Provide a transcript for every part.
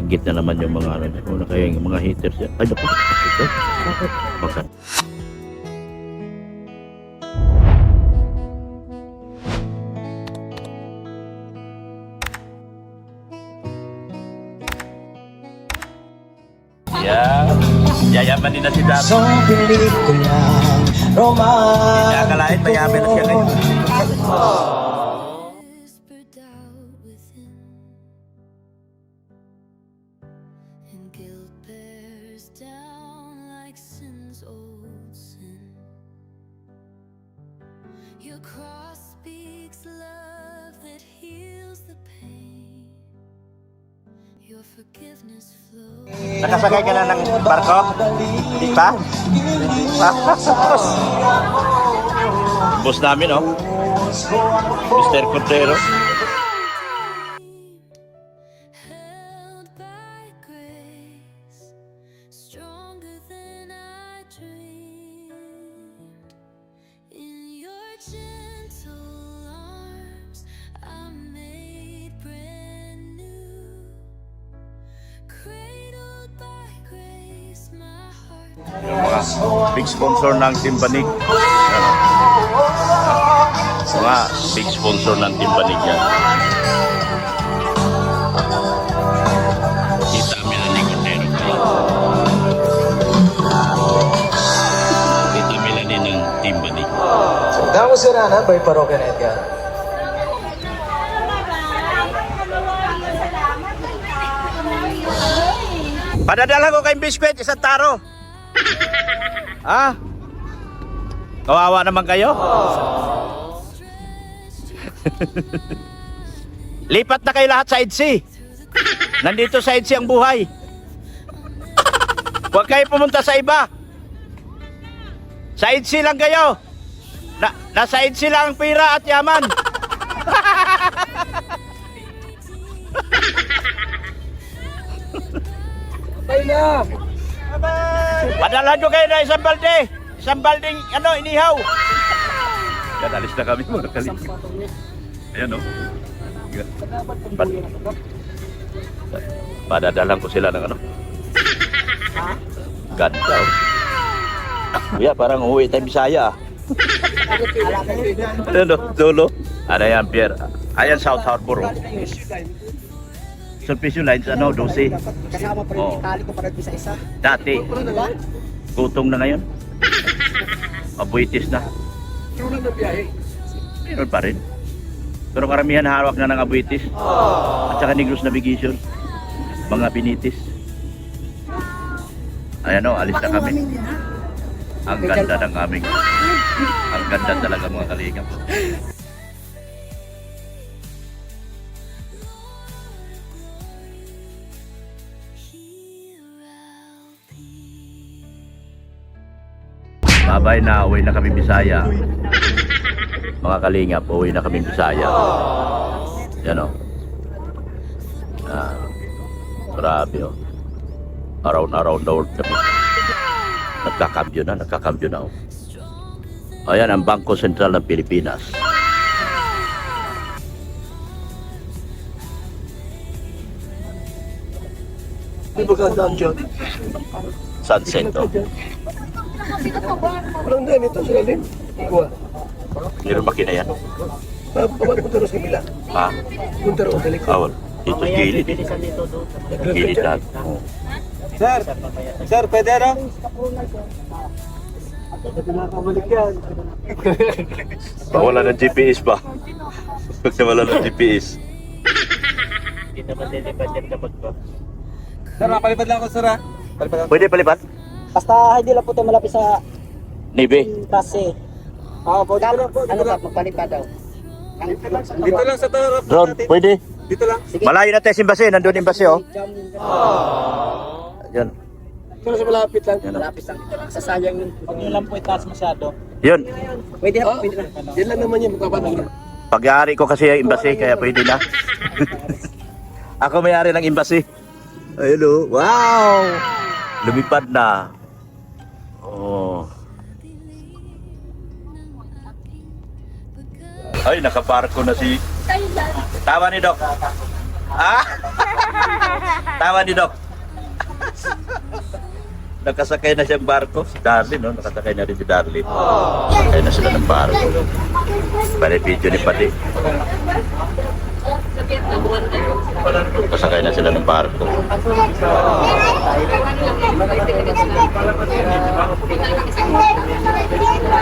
Inggit na naman yung mga ano. Una kaya yung mga haters yan. Ay, naku. Ito. Bakit? Yeah. Yayaman din na si Dad. So pelikula romance. Hindi akalain mayaman na siya ngayon. Whispered out within, and guilt bears down like sin's old sin. Your cross speaks love that heals the pain. Your forgiveness flows. Nakasakay ka na ng barko? Hindi pa? Boss namin, oh. Mr. Cordero. Held by grace, stronger than I dreamed. In your gentle arms, I'm made brand new. Cradled by grace, my heart. Yung mga big sponsor ng Timbanig. Mga big sponsor ng Timbanig yan. Kita Melanie Cordero. Kita Melanie ng Timbanig. Damo si Rana, by Parokya na Edgar. Padadala ko kayong biskwit, isang taro. Ha? Kawawa naman kayo? Lipat na kayo lahat sa EDC. Nandito sa EDC ang buhay. Huwag kayo pumunta sa iba. Sa EDC lang kayo. Nasa EDC lang ang pira at yaman. Ay na! Padala nyo kayo na isang balde. Isang balding inihaw. Yan, alis na kami mga kalig. Ayan o. Padadalan ko sila ng ganda. Kuya, parang uwi tayo Bisaya. Ayan o, dulo. Ano yan, Pierre? Ayan, South Harbor. Sulpicio Lines, 12. Kasama pa rin Oo. itali ko para sa isa. Dati, gutong na ngayon. Mabuitis na. Tulang na biyahe. Meron pa rin. Pero karamihan hawak na ng abuitis. At saka Negros Navigation. Mga binitis. Ayan o, alis na kami. Ang ganda ng aming. Ang ganda talaga mga kalingap. Babay na, uwi na kami Bisaya. Mga kalingap, uwi na kami Bisaya. Yan o. Grabe o. Around the world kami. Nagkakambyo na o. Ayan ang Bangko Sentral ng Pilipinas. Di ba gandaan dyan? Sunset o. Walang dyan ito sila din. Kuha. Meron ba kina yan? Babad mo taro sa kabila. Ha? Punta ro dali ko. Awal. Dito gilid. Gilid lahat. Sir, pwede ro? Nakabalik yan. Wala ng GPS ba? Wala ng GPS. Sir, napalipad lang ako, sir, ha? Pwede palipat? Basta hindi lang po ito malapit sa Navy. kasi. Pwede Ano ba, magpalipad daw. Dito lang sa tarap Ron, pwede? Dito lang. Malayo na tayo sa embassy. Nandun embassy oh. Yan. Dito sa malapit lang. Malapit lang. Sasayang yun. Huwag nyo lang po itaas masyado. Yun. Pwede na, pwede na. Yan lang naman yung magpapanong. Pag-aari ko kasi yung embassy, kaya pwede na. Ako may-ari ng embassy. Ayun oh. Wow! Lumipad na. Oh. Ay, nakaparko na si... Tawa ni Doc. Ah? Tawa ni Doc. Nakasakay na siyang barko. Si Darlene, no? Nakasakay na rin si Darlene. Sakay na sila ng barko. Pare video ni Pati. Nakasakay na sila ng barko.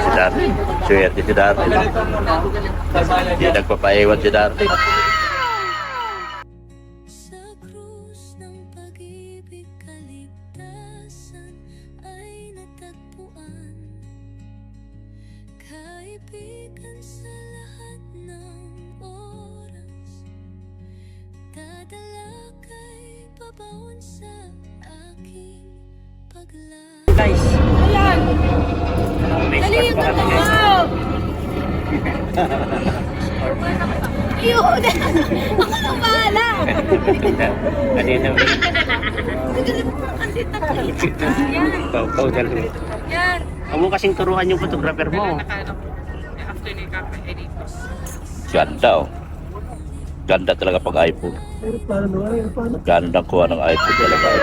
Si Darlene. Swerte si Darlene. Hindi nagpapaiwan si Darlene. Sa krus ng pag-ibig kaligtasan ay natagpuan. Kaibigan sa lahat ng oras, dadala kay pabaon sa aking paglalakbay. Guys, Dali yung totoo! Yun! Ako nang bahala! kanina Yan! Yan! Huwag mo kasing turuan yung photographer mo. Ganda, oh. Ganda talaga pag iPhone. Ganda kuha ng iPhone talaga.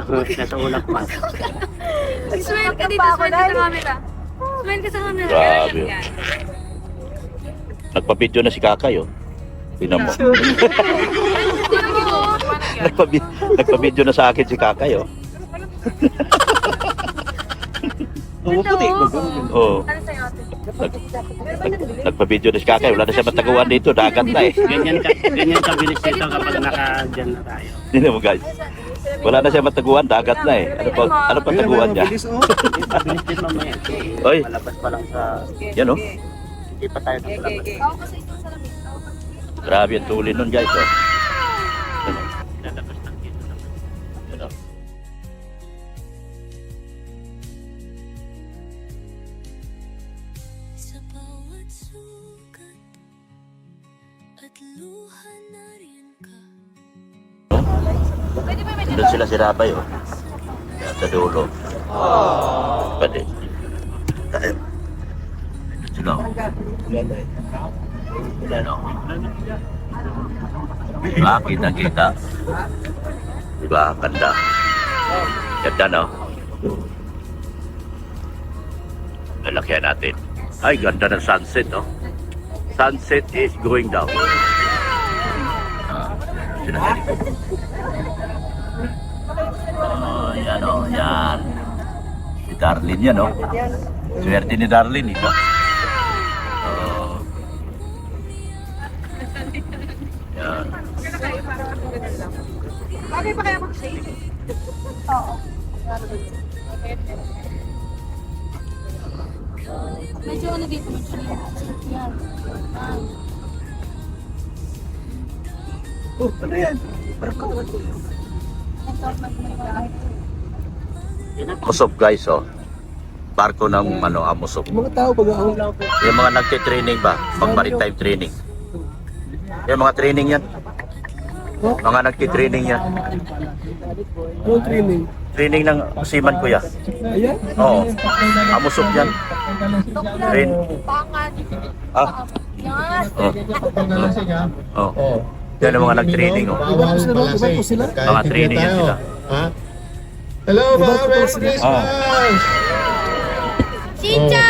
Nasa ulap pa. Smile ka dito, smile ka sa camera. Smile ka sa camera. Grabe. Yan. Nagpa-video na si Kakay, oh. Tingnan mo. Nagpa-video na sa akin si Kakay, oh. Pumuputi. Oo. Ano sa'yo, ate? Nagpa-video na si Kakay. Wala na siya mataguan dito. Dagat na, eh. Ganyan ka bilis dito kapag naka-dyan na tayo. Tingnan mo, guys. Wala na siya mataguan. Dagat na, eh. Ano pa taguan niya? Bilis din mamaya. Oy. Malabas pa lang sa... Yan, oh. Hindi pa tayo nakalabas. Ako kasi isang salamin. Grabe ang tulin nun, guys, oh. Yan, oh. Lalabas lang dito naman. Yan, oh. Sa bawat sugat at luha na rin ka. Doon sila si Rabay, oh. Yan, sa dulo. Pwede. Tayo. Sila, oh. Yan, oh. Diba? Kita-kita. Diba? Ganda. Ganda, no? Lalakyan natin. Ay, ganda ng sunset, no? Sunset is going down. Sila sa likod. Oh, yan, oh, yan. Si Darlene yan, oh. Swerte ni Darlene, ito. Oh. Yan. Bagay pa kaya mag-shade? Oo. Medyo ano dito, medyo yan. Oh, ano yan? Amusok, guys, oh. Barko ng Amusok. Mga tao pag ako. Yung mga nagtitraining ba? Pag maritime training. Yung mga training yan. Mga nagtitraining yan. Ano training? Training ng seaman, kuya. Ayan? Oo. Amusok yan. Train. Pangan. Ah. Yan. Oh. Oh. Yan ang mga nag-training, oh. Iba po sila? Mga training yan sila. Ha? Hello, mga Merry Christmas! Oh. Chicha!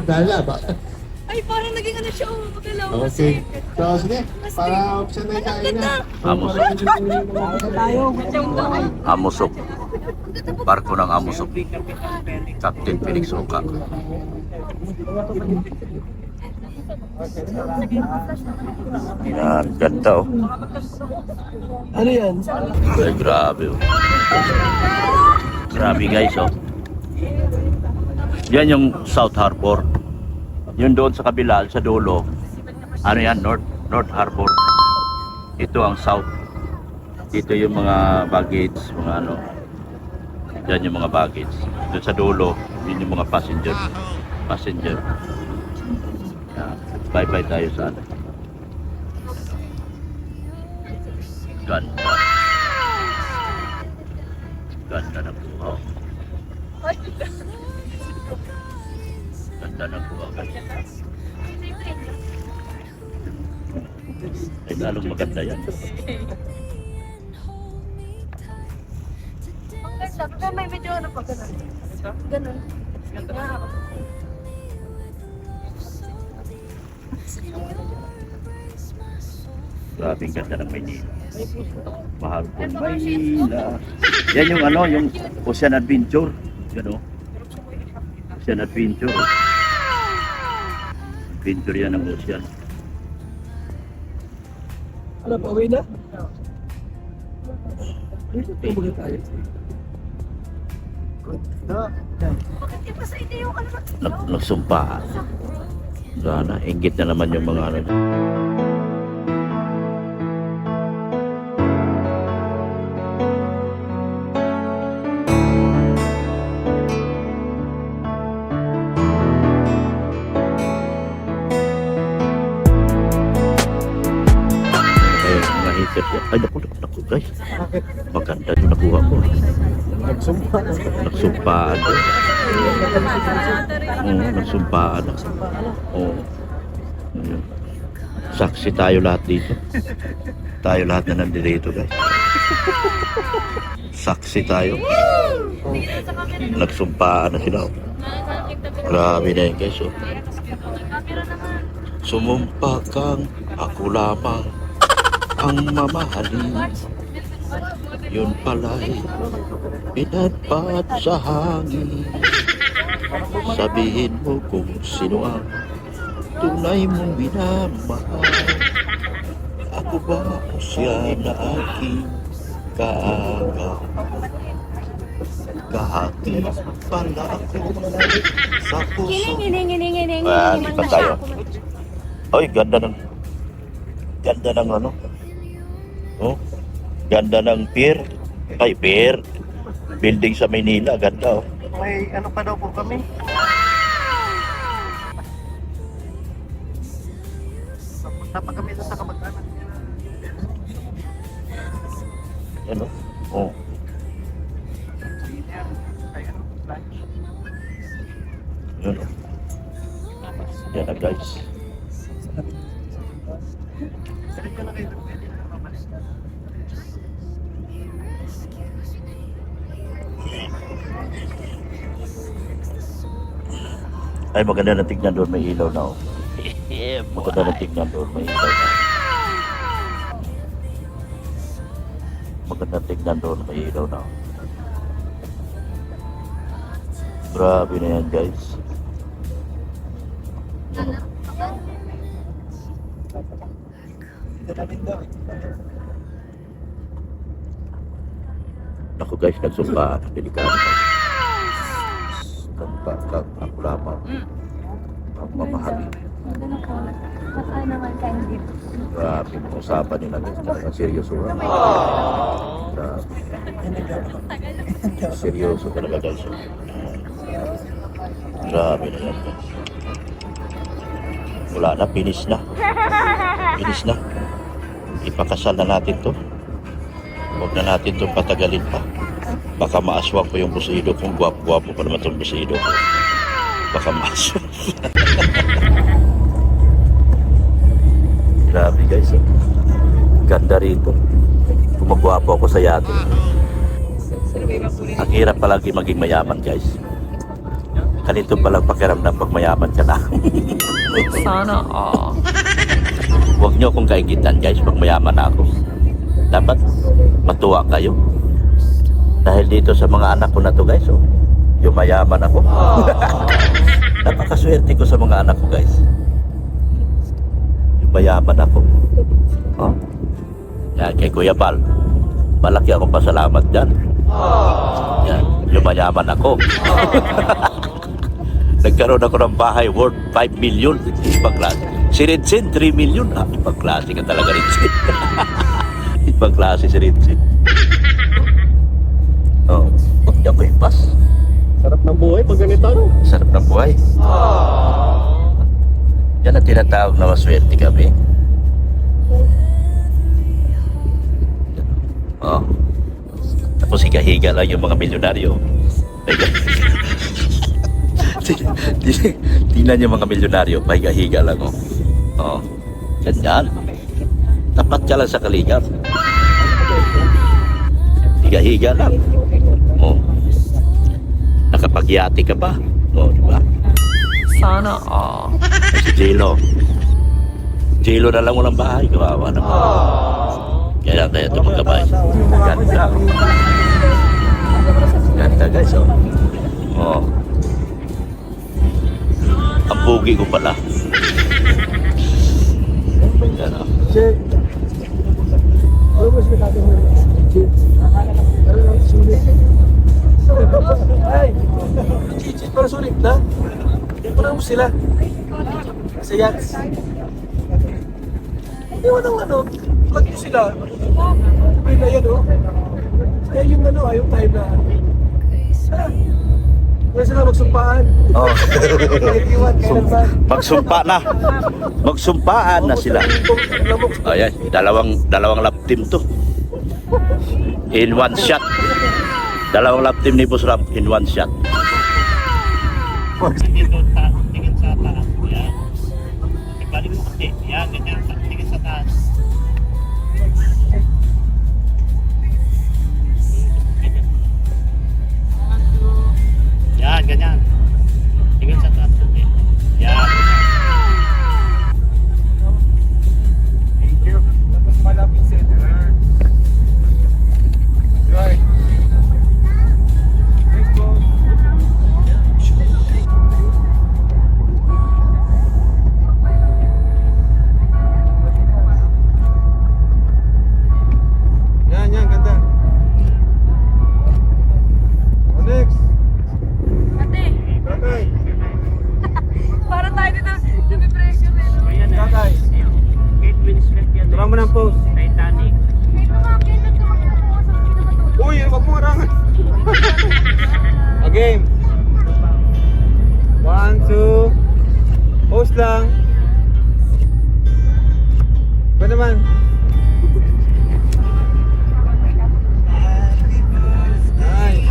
Dala ba? Ay, parang naging ano siya, magalaw Okay. So, sige. Para option na yung kain na. Amusok. Amusok. Barko ng Amusok. Captain Felix Oka. Yan, ganda, oh. Ano yan? Ay, grabe, oh. Grabe, guys, oh. Yan yung South Harbor. Yun doon sa kabila, sa dulo. Ano yan? North Harbor. Ito ang South. Dito yung mga baggage, mga ano. Yan yung mga baggage. Doon sa dulo, yun yung mga passenger. Yan. Bye-bye tayo sa ano. Ganda. Ganda na buhaw. Ganda na buhaw, guys. Ay, lalong maganda yan. and hold me tight. Ang ganda. Pero may video na pa ganun. Ganun. Grabing ganda ng Maynila. Mahal po Maynila. Yan yung ano, yung Ocean Adventure. Yan o. Ocean Adventure. Adventure yan ng Ocean. Ano, pauwi na? Dito muna tayo. Bakit di pa sa inyo yung ano? Nagsumpa. Sana, inggit na naman yung mga ano. Ay, naku guys. Maganda yung nakuha ko. Nagsumpaan ko. Nagsumpaan. Oo. Ayun. Saksi tayo lahat dito. Tayo lahat na nandito guys. Saksi tayo. Nagsumpaan na sila. Grabe na yun guys. Oh. Sumumpa kang ako lamang ang mamahalin. Yun pala'y pinadpad sa hangin. Sabihin mo kung sino ang tunay mong minamahal. Ako ba o siya na aking kaagaw? Kahati pala ako sa puso. Di pa tayo. Ay, ganda ng ano. Oh, ganda ng pier. Ay, pier. Building sa Maynila, ganda oh. May ano pa daw po kami? Punta pa kami sa kamag-anak. Ano? Oh. Yan oh. Yan na guys. Ay, maganda na tignan doon, may ilaw na oh. Maganda na tignan doon, may ilaw na. Maganda tignan doon, may ilaw na oh. Grabe na yan guys. Ako guys, nagsumpa. Delikado. Ako lamang. Ang mamahalin. Baka naman kayo dito. Grabe yung usapan nila guys. Talagang seryoso. Grabe. Seryoso talaga guys. Grabe na yan guys. Wala na, finish na. Finish na. Ipakasal na natin to. Huwag na natin itong patagalin pa. Baka maaswang ko yung busido kung guwapo-guwapo pa naman itong busido ko. Baka maaswang. Grabe guys. Ganda rito. Kung magwapo ako sa yate. Ang hirap palagi maging mayaman guys. Ganito palang pakiramdam pag mayaman ka na. Sana all. Huwag nyo akong kaingitan guys pag mayaman na ako. Dapat matuwa kayo. Dahil dito sa mga anak ko na to guys, oh, yung mayaman ako. Napakaswerte ko sa mga anak ko guys. Yung mayaman ako. Oh. Yan, kay Kuya Bal. Malaki akong pasalamat dyan. Yan, yung mayaman ako. Nagkaroon ako ng bahay worth 5 million. Ibang klase. Si Rinsin, 3 million. Ah, ibang klase ka talaga, Rinsin. Ibang klase si Rinsin. Oh, huwag niya ko ipas. Sarap ng buhay pag ganito, no? Sarap ng buhay. Yan ang tinatawag na maswerte kami. Oh. Tapos higa-higa lang yung mga milyonaryo. Tingnan yung mga milyonaryo, pahiga-higa lang oh. Oh. Ganyan. Tapat ka lang sa kalingap. Higa-higa lang. Oh. Nakapagyati ka ba? Oh, di ba? Sana all. Si Jelo. Jelo na lang walang bahay. Kawawa naman. Kaya ito magkabay. Ganda. Ganda guys, oh. Oh. Ang pugi ko pala. Yan, oh. Ay! Chichit, para sulit na. Iwan mo sila. Sa yachts. Iwan ang ano. Plug mo sila. Ay na yan, oh. Kaya yung ano, yung time na. Kaya sila magsumpaan. Oh. Kahit iwan, kailan ba? Magsumpa na. Magsumpaan na sila. Ayan, dalawang lap team to. In one shot. Dalawang lap team ni Boss Ram in one shot. Tingin sa taas. Yan. Ibalik mo kasi. Yan, ganyan. Tingin sa taas. Yan, ganyan. Tingin sa taas kasi. Yan, ganyan. Thank you. Tapos malapit center. Right. Thanks, boss. Yan, ganda. Next. Ate, Tatay. para tayo din nabipressure eh. Ayan na. Tatay. Kate Winslet yan. Tura mo ng post. Titanic. Uy, wag mo harangan. Game. 1, 2. Post lang. Ba naman? Nice.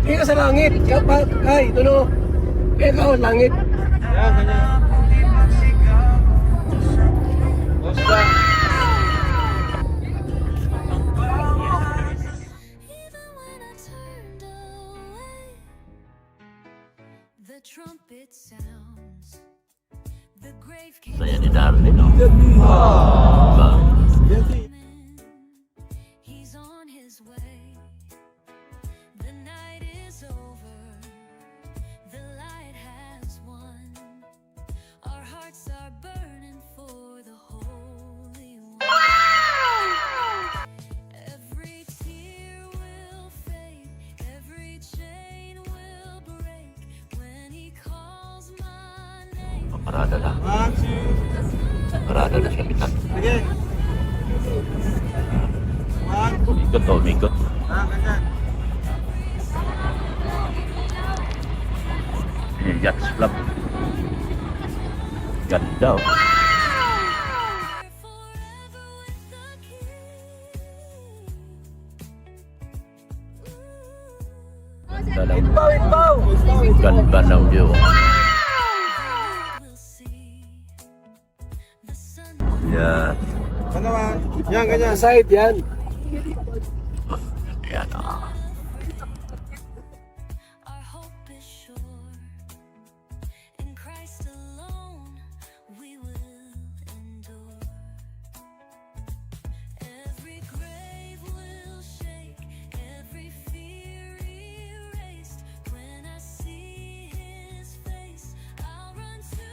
Tingin ka sa langit. Ay, tulo. Tingin ka sa langit. Yan, ganyan. Post lang. Even when I turned away, the trumpet sounds. The grave came Saya ni Darlene, no? Diba? in. He's on his way. The night is over. The light has won. Our hearts are burning for the Holy One. Every tear will fade. Every chain will break when he calls my name. Parada na. 1, 2. Parada na sa bitan. Sige. 1. Ikot to, umikot. Ganyan. Yachts Club. Ganda, oh. Forever with the King. Ganda ng, Itbaw! ganda ng view. We'll see the sun. Yan. Ano ba? Yan, ganyan. Side yan. Yan, ah. Our hope is sure. In Christ alone we will endure. Every grave will shake, every fear erased. When I see his face, I'll run to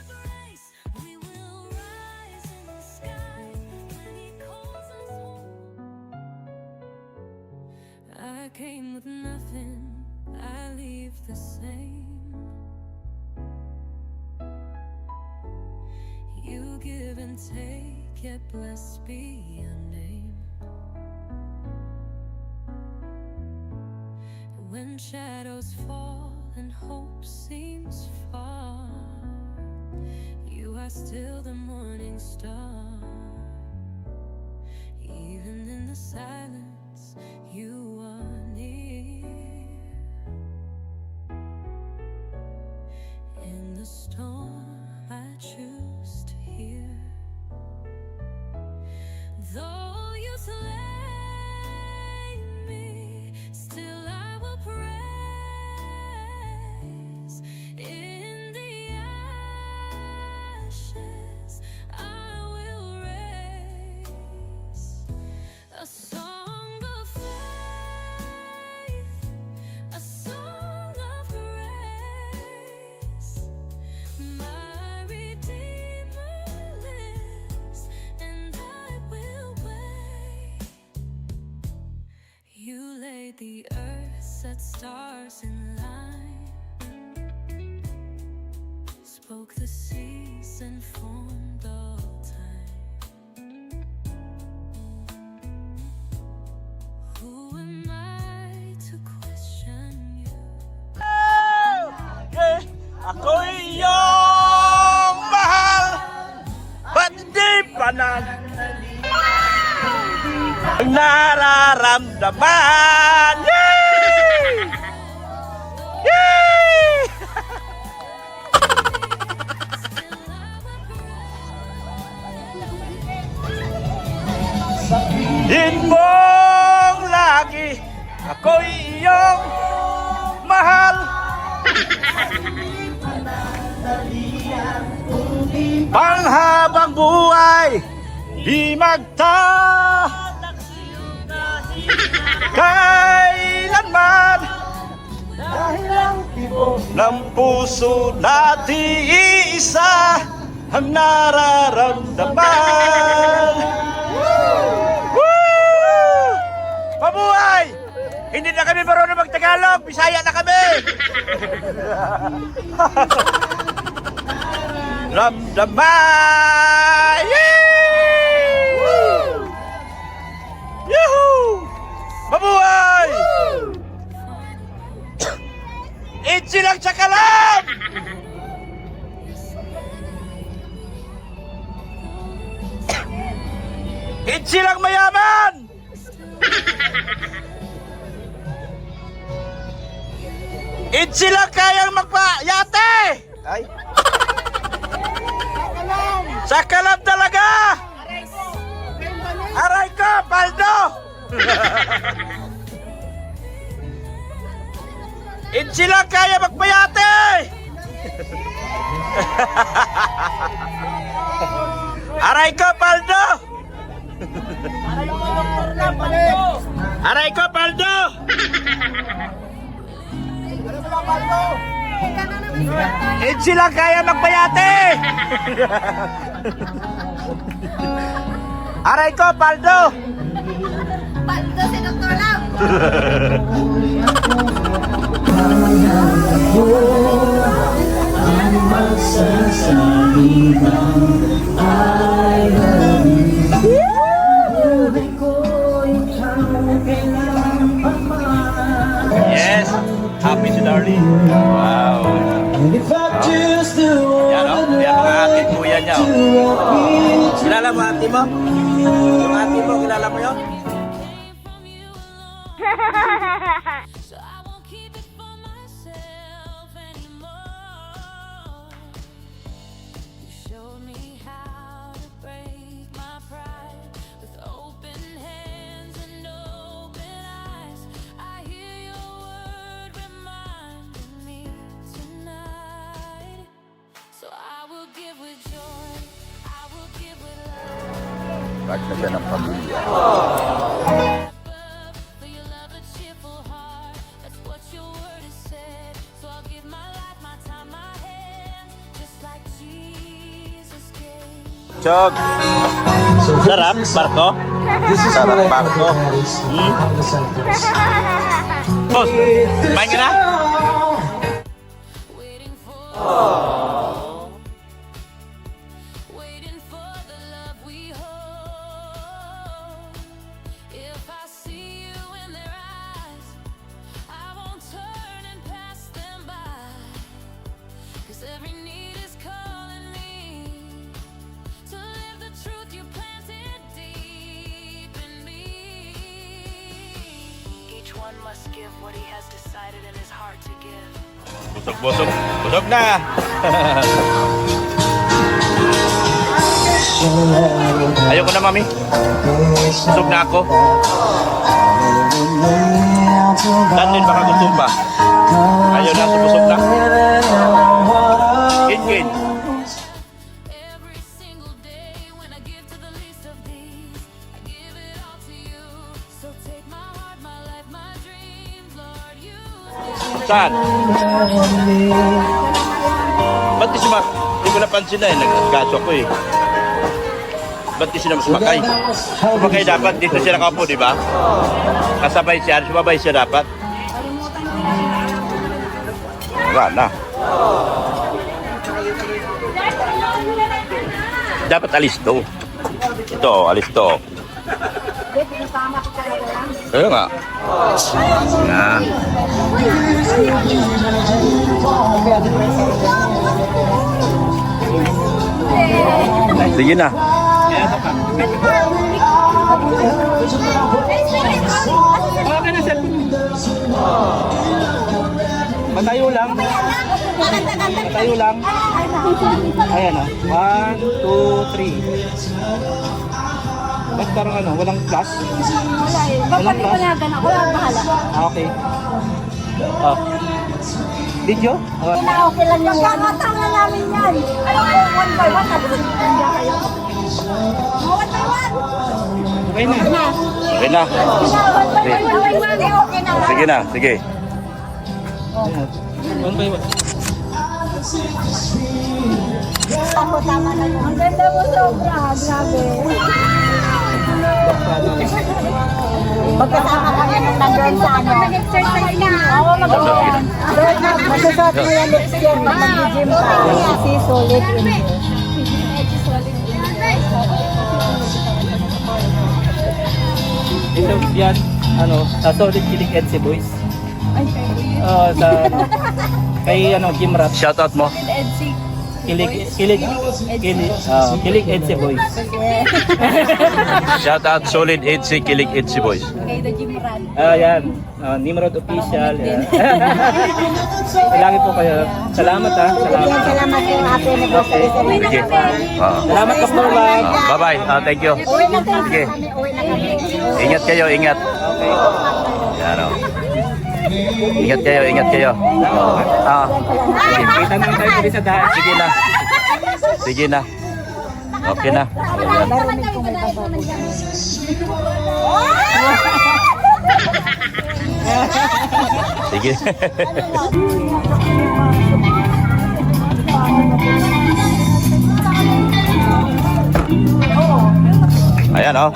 embrace. We will rise in the sky when he calls us home. I came with nothing, I leave the same. You give and take, yet blessed be your name. When shadows fall and hope seems far, you are still the morning star. Even in the silence, you are near. In the storm, I choose to hear. kayamanan. Ang nararamdaman. Yay! Yay! Inbong lagi ako'y iyong mahal. Panghabang buhay di kailanman ng puso natin iisa ang nararamdaman. Woo! Mabuhay! Hindi na kami marunong mag-Tagalog, Bisaya na kami! Ramdaman! Yay! Yahoo! Mabuhay! Itzy lang sa kalam! Itzy lang mayaman! Itzy lang kayang magpayate! Ay! Sa kalam talaga! Aray ko, Baldo! Itzy lang kaya magpayate! Aray ko, Baldo! Aray ko, Baldo! Itzy lang kaya magpayate! Aray ko, Baldo! Paldo si Dr. Lam. Yes! Happy si Darlie. Wow! Yan o, yan mga ate kuya niya o. Kilala mo ate mo? Yung ate mo, kilala mo yun? So I won't keep it for myself anymore. You showed me how to break my pride with open hands and open eyes. I hear your word reminding me tonight. So I will give with joy, I will give with love. Bakit na siya ng pamilya? For your love, a cheerful heart. That's what your word has said. So I'll give my life, my time, my hands, just like Jesus gave. Chog! Sarap, Marco? Sarap, Marco. Boss, main ka na? Waiting for the love we hold. If I see you in their eyes, I won't turn and pass them by. 'Cause every need is calling me to live the truth you planted deep in me. Each one must give what he has decided in his heart to give. Busog, busog. Busog na! Ayoko na, mami. Busog na ako. Danlin, baka gusto pa. Ayaw na, busog na. Kin. Every single day when I give to the least of these, I give it all to you. So take my heart, my life, my dreams, Lord, you. Saan? Ba't di siya hindi ko napansin na eh. Nagkaso ko eh. Ba't di sila sumakay? Sumakay dapat. Dito sila kaupo, di ba? Kasabay siya. Sumabay siya dapat. Wala na. Dapat alis to. Ito, alis to. Kaya nga. Yan. Sige na. Okay na, sir. Patayo lang. Patayo lang. Ayan o. 1, 2, 3. Ba't parang ano, walang plus? Walang plus? Ako lang bahala. Okay. Oh. Video? Oh. Okay lang yung pagkamatang na namin yan. Alam ko, 1 by 1, tapos nandiyan kayo. 1 by 1. Okay na. Okay na. Okay na. Sige na, sige. 1 by 1. Ako, tama na yun. Ang ganda mo sobra, grabe. Pagkasama kami nung nandun sa ano. Nag-exercise na. Oo, mag-on. Masusot mo yan next year pag mag-gym ka. Kasi solid in you. Ito yan, ano, sa Solid Kilig Edsi Boys. Sa kay ano, Jim Rat. Shoutout mo. Kilig Edsi Boys. Shoutout Solid 8C, Kilig 8C Boys. Kay the gym run. Yan. Nimrod Official. Yan. Lagi po kayo. Salamat ha. Salamat. Salamat po, happy anniversary sa mga. Sige. Salamat po po lang. Bye-bye. Thank you. Uwi na tayo. Sige. Uwi na kami. Ingat kayo, ingat. Okay. Yan o. Ingat kayo, ingat kayo. Kita naman tayo ulit sa daan. Sige na. Sige na. Okay na. Narinig ko may babae. Sige. Ayan oh.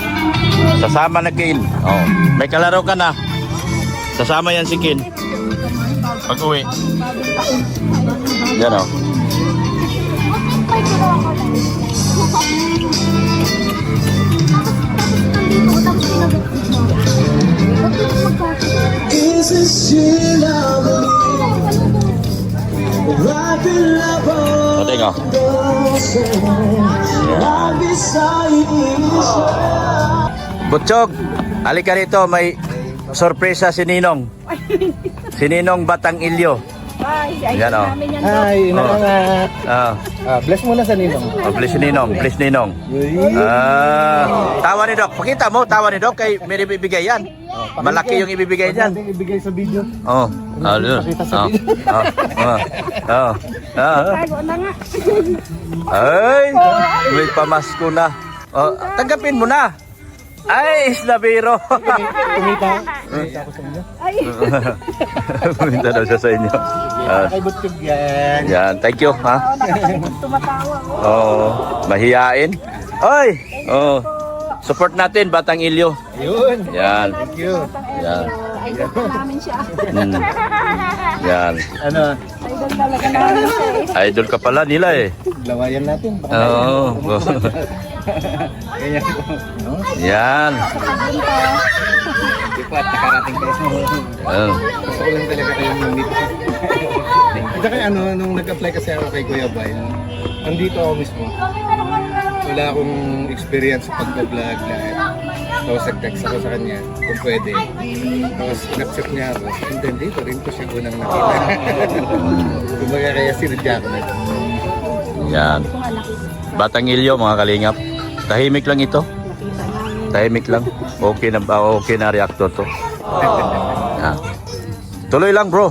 Sasama na Kin. Oh. May kalaro ka na. Sasama yan si Kin. Pag uwi. Yan oh. Is this still love? Right in love. O, tingo. Right beside you. Butchog, halika rito. May sorpresa si Ninong. Si Ninong Batang Ilyo. Yan o. Ay, inangat. Bless muna sa ninong. Please Ninong, please Ninong. Tawa ni Doc. Pakita mo, tawa ni Doc. Kay may ibibigay yan. Malaki yung ibibigay niyan. Ibigay sa video. Oh. Ay, may pamasko na. Oh, tanggapin mo na. Ay, Isnabiro. Kumita ako sa inyo. Pumunta daw siya sa inyo. Kay Butchog yan. Yan, thank you, ha? Oo, mahiyain. Oy! Oh. Support natin, Batang Ilyo. Yun. Yan. Thank you. Yan. Idol po namin siya. Yan. Ano, Idol talaga namin siya. Idol ka pala nila eh. lawayan natin. Oo. Ganyan po. No? Yan. Di po at nakarating kayo. Gusto ko lang talaga kayong meet. At saka ano, nung nag-apply kasi ako kay Kuya Bile, andito ako mismo. Wala akong experience sa pag-vlog lahat. Tapos nag-text ako sa kanya kung pwede. Tapos in-accept niya ako. And then dito rin ko siya unang nakita. Kumbaga kaya sinadya ko na ito. Yan. Batang Ilyo, mga kalingap. Tahimik lang ito. Tahimik lang. Okay na reactor to. Yan. Tuloy lang, bro.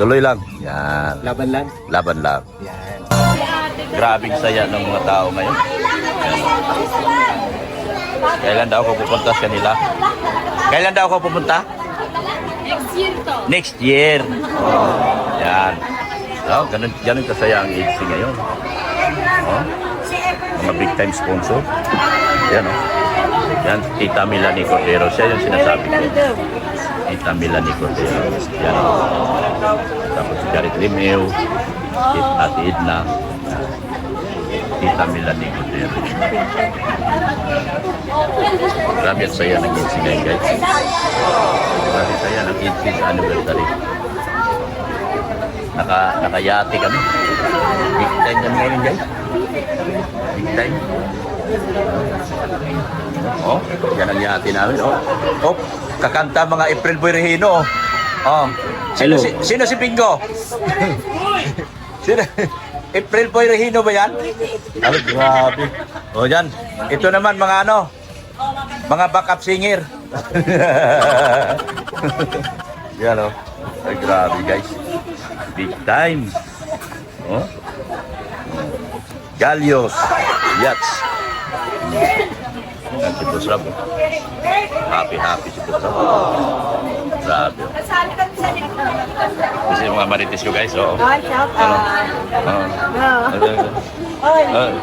Tuloy lang. Yan. Laban lang. Laban lang. Yan. Grabing saya ng mga tao ngayon. Kailan daw ako pupunta sa kanila? Kailan daw ako pupunta? Next year to. Next year. Oh, yan. Oh, ganun kasaya ang agency ngayon. Oh, mga big time sponsor. Yan oh. Yan, Tita Melanie Cordero. Siya yung sinasabi ko. Tita Melanie Cordero. Yan oh. Tapos si Jared Limeo. Ate Edna. Tita Melanie Cordero. Grabe ang saya ng agency ngayon, guys. Grabe saya ng agency sa anniversary. Nakayati kami. Big time kami ngayon, guys. Big time. Oh, yan ang yati namin. Oh, kakanta mga April Boy Regino. Oh. Sino si Bingo? Sino? April Boy Regino ba yan? Ay, grabe. Oh, yan. Ito naman mga mga backup singer. Yan oh. Ay, grabe guys. Big time. Oh. Galios. Yachts. Yan si Boss Rob. Happy si Boss Rob. Grabe. Kasi yung mga marites ko guys, oh. Shout out.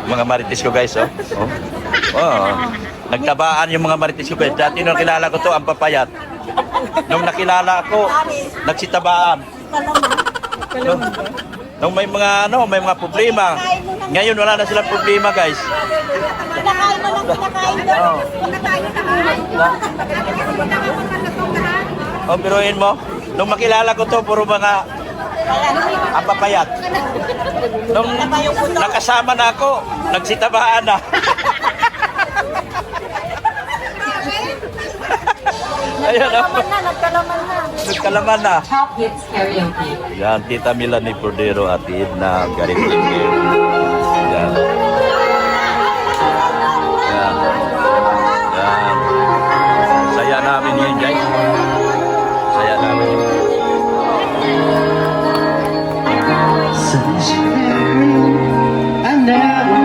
Mga marites ko guys, oh. Nagtabaan yung mga marites ko guys. Dati nung nakilala ko to, ang papayat. Nung nakilala ko, nagsitabaan. Nung may mga may mga problema. Ngayon wala na silang problema guys. Kinakain mo lang, kinakain doon. Oh, biruin mo. Nung makilala ko to, puro mga apapayat. Nung nakasama na ako, nagsitabaan na. Ayun, nagkalaman na. Top Hits Karaoke. Yan, Tita Melanie Cordero at Edna Garipilio. Yan. Yan. Yan. Saya namin yun, guys. Saya namin yun. I never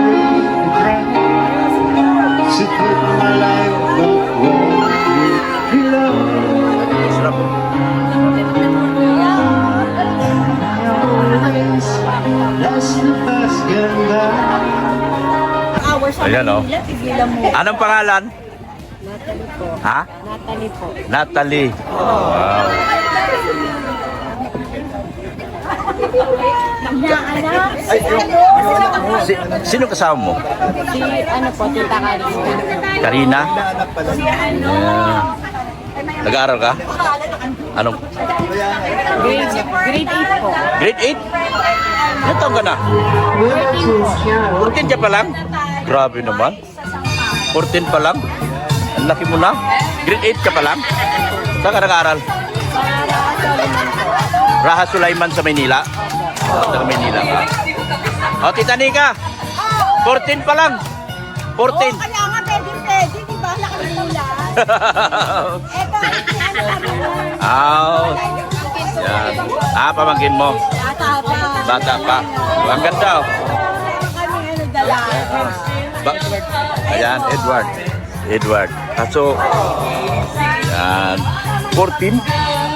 cried. So put my life but won't be alone. Sarap. That's the best ganda. Hours sa Ayan, oh. Manila, tigilan mo. Anong pangalan? Natalie po. Ha? Natalie po. Natalie. Wow. Naanak. Sino kasama mo? Si ano po, Tita Karina. Karina? Yeah. Nag-aaral ka? Anong? Grade 8 po. Grade 8? Ilan taon ka na? 14 ka pa lang? Grabe naman. 14 pa lang? Ang laki mo na. Grade 8 ka pa lang? Saan ka nag-aaral? Raha Sulaiman sa Maynila? Sa Maynila ka. O, Tita Nika. 14 pa lang. 14. Kaya nga, pwede, di ba? Nakalimulan. Eto, si ano kami mo. Yan. Pamangkin mo. Bata pa. Ang ganda oh. Kami ano dala. Ayan, Edward. Kaso, yan. 14?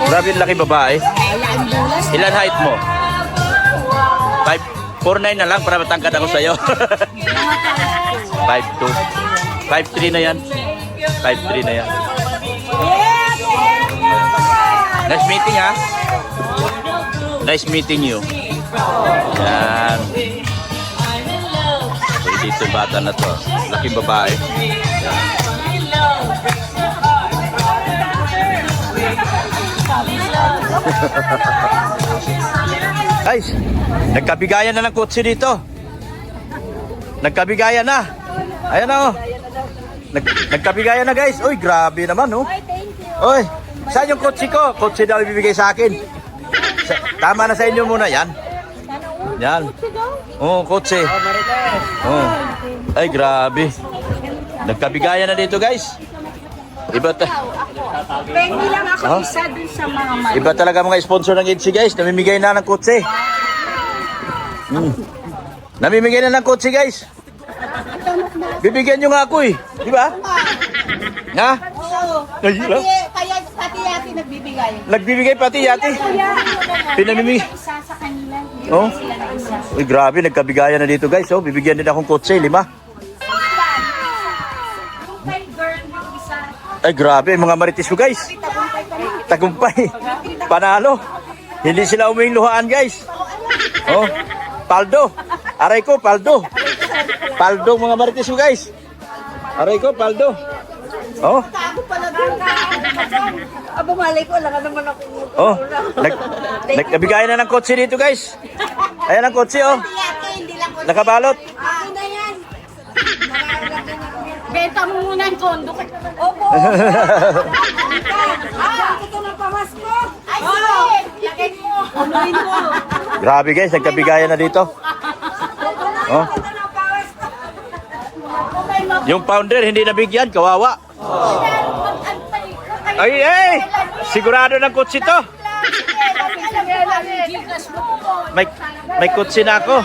Grabe yung laki babae. Ilan height mo? 4'9" na lang para matangkad ako sa'yo. 5'2". 5'3" na yan. 5'3" na yan. Nice meeting ha. Nice meeting you. Yan. So, dito bata na to. Laking babae. Guys, nagkabigayan na ng kotse dito. Nagkabigayan na. Ayan na oh. Nagkabigayan na guys. Uy, grabe naman oh. Uy, saan yung kotse ko? Kotse daw ibibigay sa akin. Tama na sa inyo muna yan. Yan. Oh, kotse. Oh. Ay, grabe. Nagkabigayan na dito guys. Iba Pengi lang ako isa dun sa mga mali. Iba talaga mga sponsor ng EDC guys. Namimigay na ng kotse. Namimigay na ng kotse guys. Bibigyan nyo nga ako eh. Di ba? Nga? Oo. Ay, lang. Pati yati nagbibigay. Nagbibigay pati yati. Pinamimigay. Isa sa kanila. Hindi Oh. sila na isa. Uy, grabe. Nagkabigayan na dito guys. Oh, bibigyan din akong kotse. 5. Ay, grabe. Mga marites ko guys. Tagumpay. Panalo. Hindi sila uming luhaan guys. Oh. Paldo. Aray ko, paldo. Paldo mga marites ko guys. Aray ko, paldo. Oh. Aba, malay ko, wala ka naman ako. Oh. Nagkabigayan na ng kotse dito guys. Ayan ang kotse oh. Yati, hindi lang ko. Nakabalot. Ako na yan. Benta mo muna yung kondo. Opo. Ito na pamasko. Ay, sige. Lagay mo. Unuin mo. Grabe guys, nagkabigayan na dito. Oh. Yung founder hindi nabigyan, kawawa. Ay, sigurado ng kutsi to. May kutsi na ako.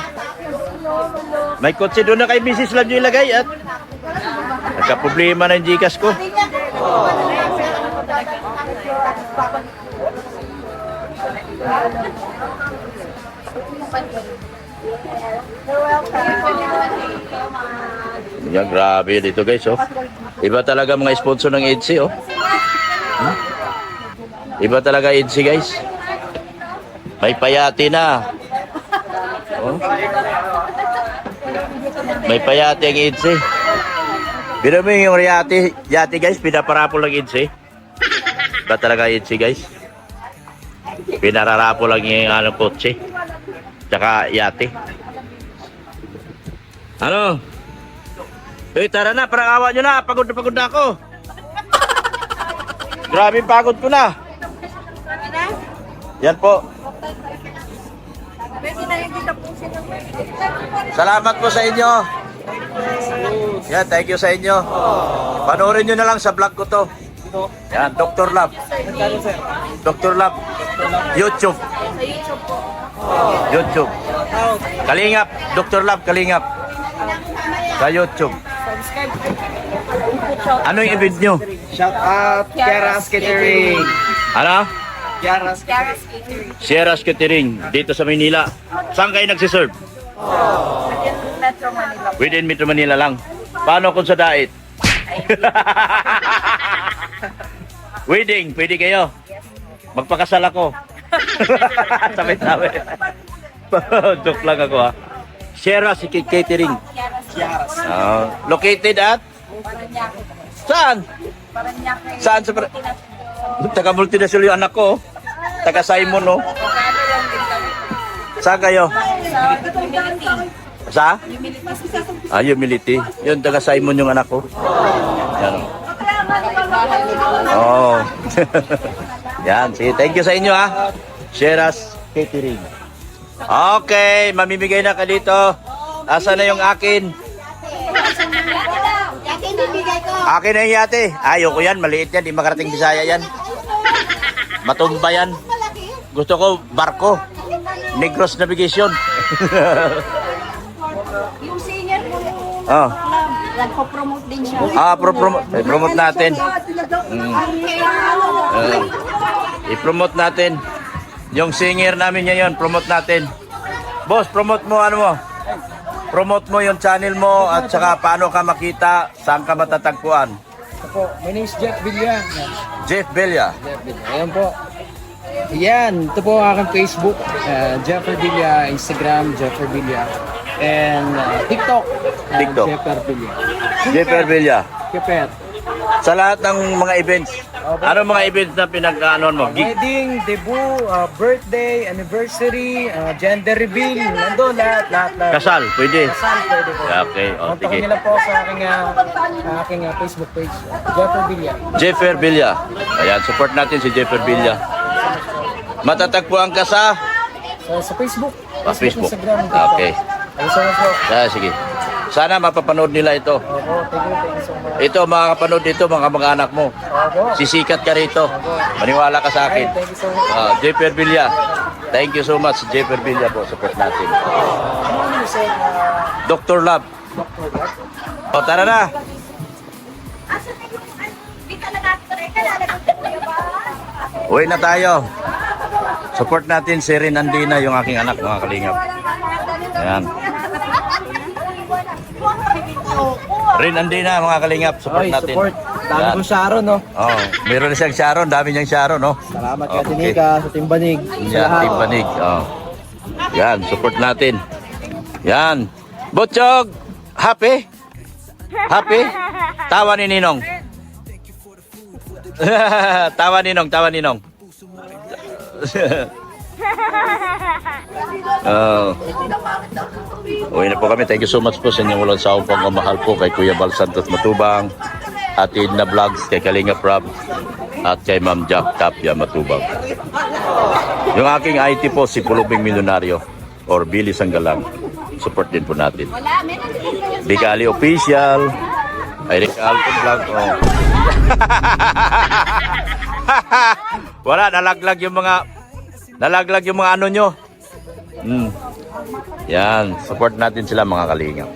May kutsi doon na kay Mrs. Love nyo ilagay at nagka-problema na yung Gcash ko. Yan, grabe dito guys, oh. Iba talaga mga sponsor ng EDC, oh. Hmm? Iba talaga EDC, guys. May payati na. Oh. May payati ang EDC. Biro mo yung yati guys, pinaparapol ng EDC. Iba talaga EDC, guys. Pinararapol lang yung anong kotse. Tsaka yati. Ano? Eh, tara na, parang awa nyo na. Pagod na ako. Grabe pagod ko na. Yan po. Salamat po sa inyo. Yan, thank you sa inyo. Panoorin nyo na lang sa vlog ko to. Yan, Dr. Love. Dr. Love. YouTube. YouTube. Kalingap. Dr. Love, Kalingap. Sa YouTube. Ano yung event nyo? Shout out Kiara's Catering. Ano? Kiara's Sierra's Catering. Dito sa Manila. Saan kayo nagsiserve? Metro Manila. Within Metro Manila lang. Paano kung sa Dait? Wedding, pwede kayo? Magpakasal ako. Sabi. Joke lang ako ha. Sierra's Catering. Located at? Saan? Saan sa taga multinational yung anak ko. Taga Simon, no? Saan kayo? Sa? Humility. Yun, taga Simon yung anak ko. Yan. Oh. Yan, sige. Thank you sa inyo, ha. Sierra's Catering. Okay, mamimigay na ka dito. Asa na yung akin? Akin na yung yate. Ayoko yan, maliit yan. Di makarating Bisaya yan. Matumba yan. Gusto ko barko. Negros Navigation. Yung singer mo, Oh. nagpo-promote din siya. Promote natin. I-promote natin. Yung singer namin ngayon, promote natin. Boss, promote mo ano mo? Promote mo yung channel mo at saka paano ka makita, saan ka matatagpuan. Po, my name is Jeff Villa. Jeff Villa. Ayan po. Yan, ito po ang aking Facebook. Jeffer Villa, Instagram, Jeffer Villa. And TikTok. TikTok. Jeffer Villa. Jeffer Villa. Jeffer. Sa lahat ng mga events, ano mga events na pinag-aanoan mo? Wedding, debut, birthday, anniversary, gender reveal, nandun lahat. Kasal, pwede. Kasal, pwede po. Okay, o Kontakin sige. nila po sa aking Facebook page, Jeffer Villa. Jeffer Villa. Ayan, support natin si Jeffer Villa. Matatagpuan ka sa Sa Facebook. Facebook. Instagram, TikTok. Okay. Ayun so much po. Sige. Sana mapapanood nila ito. Opo, thank you so much. Ito, makakapanood dito mga anak mo. Opo. Sisikat ka rito. Maniwala ka sa Ay, akin. thank you so much. Jeffer Villa. Thank you so much, Jeffer Villa po. Support natin. Ano sa Dr. Love. O, tara na. Uwi na tayo. Support natin si Rin Andina, yung aking anak, mga kalingap. Ayan. Rin Andina, mga kalingap. Support natin. support. Dami Yan. kong Sharon, no? Oh, meron na siyang Sharon, dami niyang Sharon, no? Salamat kay Okay. Tinika, sa Timbanig. Yan, Team Banig. Oh. Yan, support natin. Yan. Butchog, happy? Happy? Tawa ni Ninong. tawa ni Ninong. Uwi na po kami. Thank you so much po sa inyong walang sawang pagmamahal po kay Kuya Bal Santos Matubang, at Edna Vlogs, kay Kalinga Prab, at kay Ma'am Jack Tapia Matubang. Yung aking IT po, si Pulubing Milyonaryo or Billy Sanggalang. Support din po natin. Bicali Official, Eric Alton Vlog. Oh. Wala, nalaglag yung mga ano nyo. Yan, support natin sila mga kalingap.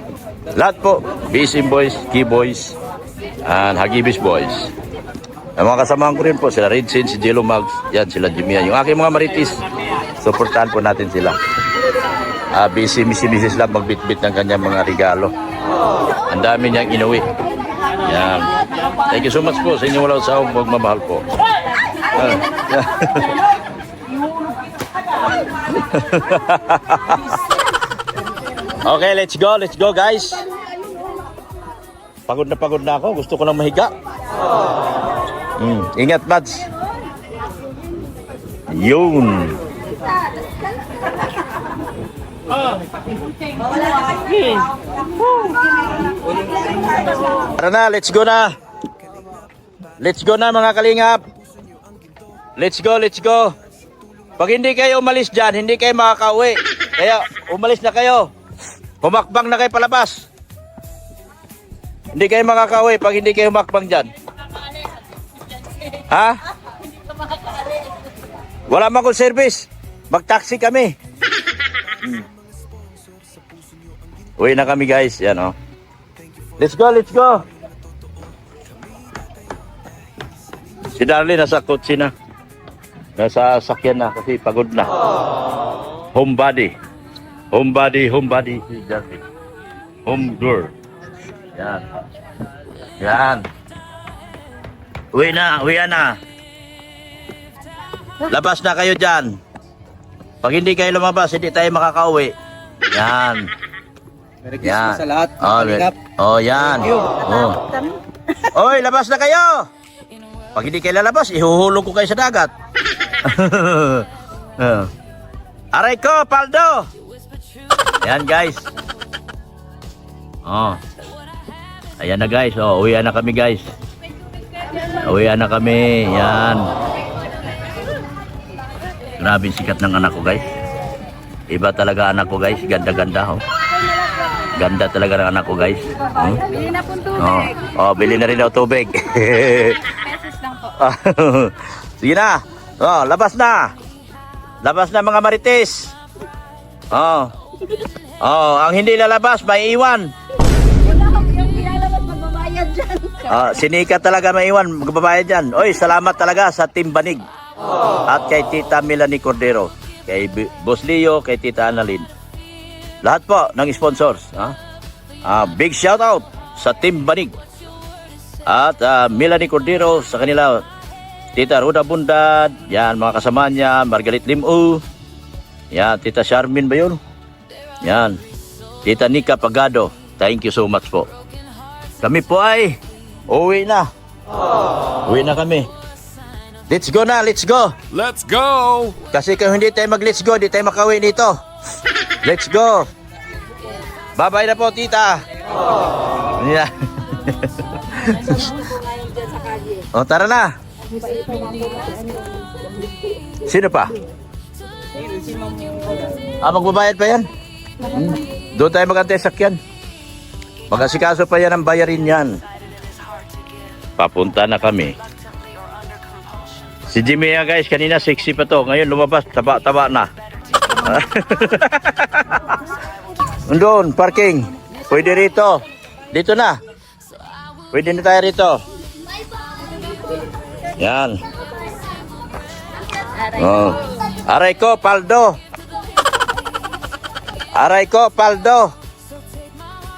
Lahat po, BSM Boys, Key Boys, and Hagibis Boys. Ang mga kasamahan ko rin po, sila Red Sin, si Jello Mags, yan, sila Jimmy. Yung aking mga maritis, supportahan po natin sila. Busy si Mrs. Love magbitbit ng kanyang mga regalo. Ang dami niyang inuwi. Yan. Thank you so much po sa inyo walang sawang magmamahal po. Okay, let's go guys. Pagod na ako, gusto ko nang mahiga. Ingat, Mads. Yun. Tara na, let's go na. Let's go na mga kalingap. Let's go. Pag hindi kayo umalis dyan, hindi kayo makakauwi. Kaya umalis na kayo. Humakbang na kayo palabas. Hindi kayo makakauwi pag hindi kayo humakbang dyan. Ha? Wala man akong service. Mag-taxi kami. Uwi na kami guys. Yan oh. Let's go. Si Darlene nasa kotse na. Nasa sakyan na kasi pagod na. Homebody. Si Darlene. Home door. Yan. Uwi na. Labas na kayo dyan. Pag hindi kayo lumabas, hindi tayo makakauwi. Yan. Merry Christmas sa lahat. Yan. Oy, labas na kayo. Pag hindi kayo lalabas, ihuhulog ko kayo sa dagat. Aray ko, Paldo. Yan guys. Ayan na guys. Uwian na kami guys. Yan. Grabe sikat ng anak ko guys. Iba talaga anak ko guys. Ganda. Ganda talaga ng anak ko guys. Bili na pong tubig. Bili na rin daw tubig. Pesos lang po. Sige na. Labas na. Labas na mga marites. Ang hindi lalabas, may iwan. Wala kang pinalabas magbabayad dyan. Sinika talaga may iwan, magbabayad dyan. Oy, salamat talaga sa Team Banig. At kay Tita Melanie Cordero, kay Boss Leo, kay Tita Annalyn. Lahat po ng sponsors. Big shout out sa Team Banig. At Melanie Cordero, sa kanila, Tita Ruda Bundad, yan, mga kasama niya, Margaret Limu, yan, Tita Charmin ba yun? Yan, Tita Nika Pagado, thank you so much po. Kami po ay uwi na. Uwi na kami. Let's go na, let's go. Let's go! Kasi kung hindi tayo mag-let's go, hindi tayo makauwi dito. Let's go. Bye-bye na po, Tita. Yeah. Tara na. Sino pa? Magbabayad pa yan? Doon tayo magantay sakyan. Mag-asikaso pa yan ang bayarin yan. Papunta na kami. Si Jimmy guys, kanina sexy pa to. Ngayon lumabas, taba-taba na. Doon, parking. Pwede rito. Dito na. Pwede na tayo rito. Yan. Aray ko, Paldo.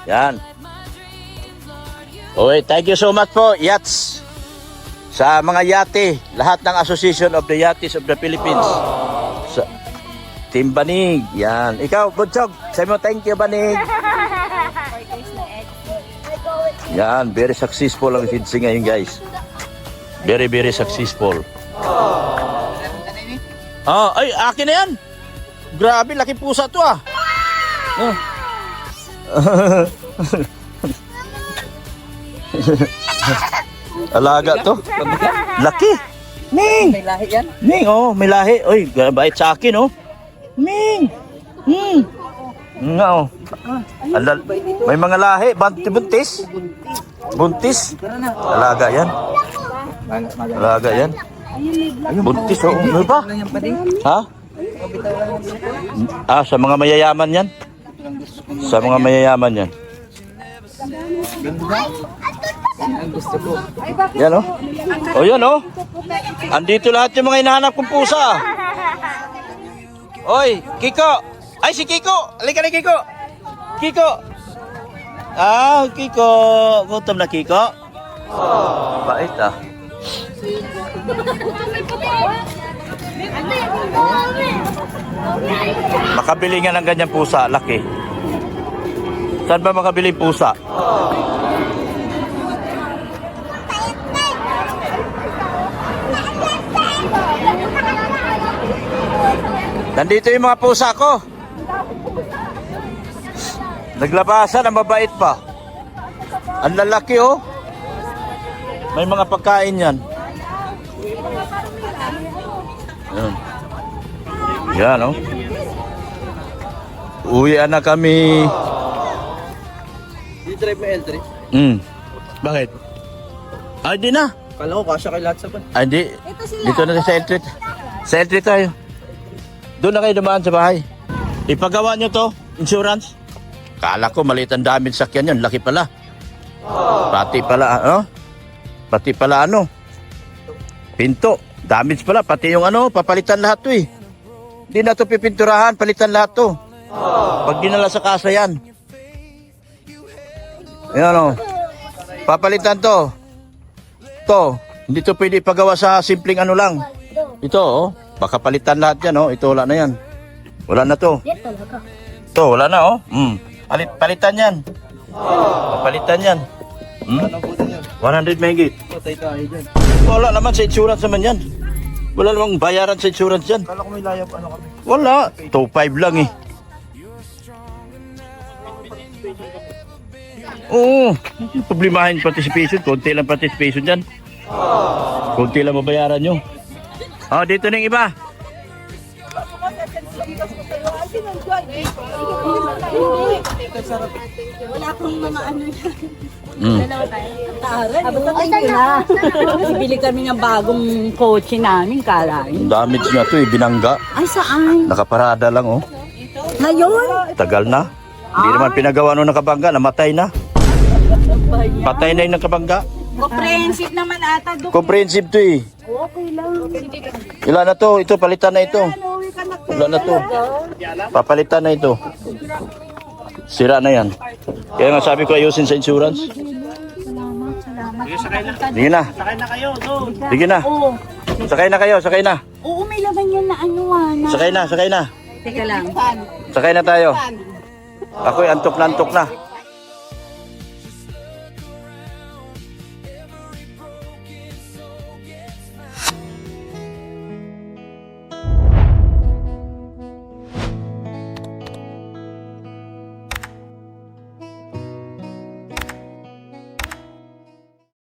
Yan. Okay, thank you so much po, Yachts. Sa mga yate, lahat ng Association of the Yachts of the Philippines. Sa Team Banig, yan. Ikaw, Budsog, sabi mo thank you, Banig. Yan, very successful ang Sidsi ngayon, guys. Very, very successful. Ay, akin na yan. Grabe, laki pusa to ah. Oh. Alaga to. Laki. Ming. May lahi yan? Ming, oh, may lahi. Oy, bait sa akin, oh. Ming. Nga, oh. May mga lahi. Buntis. Buntis. Alaga yan. Alaga yan. Buntis, oh. Ano ba? Ha? Ah, sa mga mayayaman yan. Sa mga mayayaman yan. Ang gusto ko. Yan, oh. Oh, yan, oh. Andito lahat yung mga hinahanap kong pusa. Oy, Kiko. Ay, si Kiko. Halika na, Kiko. Kiko. Ah, Kiko. Gutom na, Kiko. Bait, ah. Makabili nga ng ganyan pusa, laki. Saan ba makabili pusa? Nandito yung mga pusa ko. Naglabasan, ang mabait pa. Ang lalaki, oh. May mga pagkain yan. Yan. Yan, oh. Uwian na kami. Di drive mo L3? Bakit? Ay, di na. Kala ko kasya kay lahat sa ban. Ay, di. Dito na sa L3. Sa L3 tayo. Doon na kayo dumaan sa bahay. Ipagawa nyo to, insurance. Kala ko maliit ang damage sakyan yun. Laki pala. Pati pala, ano? Pati pala, ano? Pinto. Damage pala. Pati yung ano, papalitan lahat to eh. Hindi na to pipinturahan, palitan lahat to. Pag dinala sa kasa yan. Ayan, ano? Papalitan to. To. Hindi to pwede ipagawa sa simpleng ano lang. Ito, oh. Baka palitan lahat yan, oh. Ito, wala na yan. Wala na to. Ito, wala na, oh. Palitan yan. Palitan yan. 100 megit. Patay tayo dyan. Wala naman sa insurance naman yan. Wala namang bayaran sa insurance yan. Kala ko may layap, ano kami. Wala. 2.5 lang eh. Oo. Problemahin participation. Konti lang participation dyan. Konti lang mabayaran nyo. Oh, dito na yung iba. Wala akong mga ano yan. Mm. Abutin ko na. Bibili kami ng bagong kotse namin, kalain. Damage na to eh. Binangga. Ay, saan? Nakaparada lang oh. Ngayon? Tagal na. Hindi naman pinagawa nung nakabangga. Namatay na. Patay na yung nakabangga. Comprehensive naman ata. Comprehensive to eh. Okay lang. Ilan na to? Ito, palitan na ito. Wala na to. Papalitan na ito. Sira na yan. Kaya nga sabi ko ayusin sa insurance. Sige na. Sige na. Oo. Sakay na kayo, sakay na. Oo, may laman yan na ano na. Sakay na, sakay na. Teka lang. Sakay na tayo. Ako'y antok na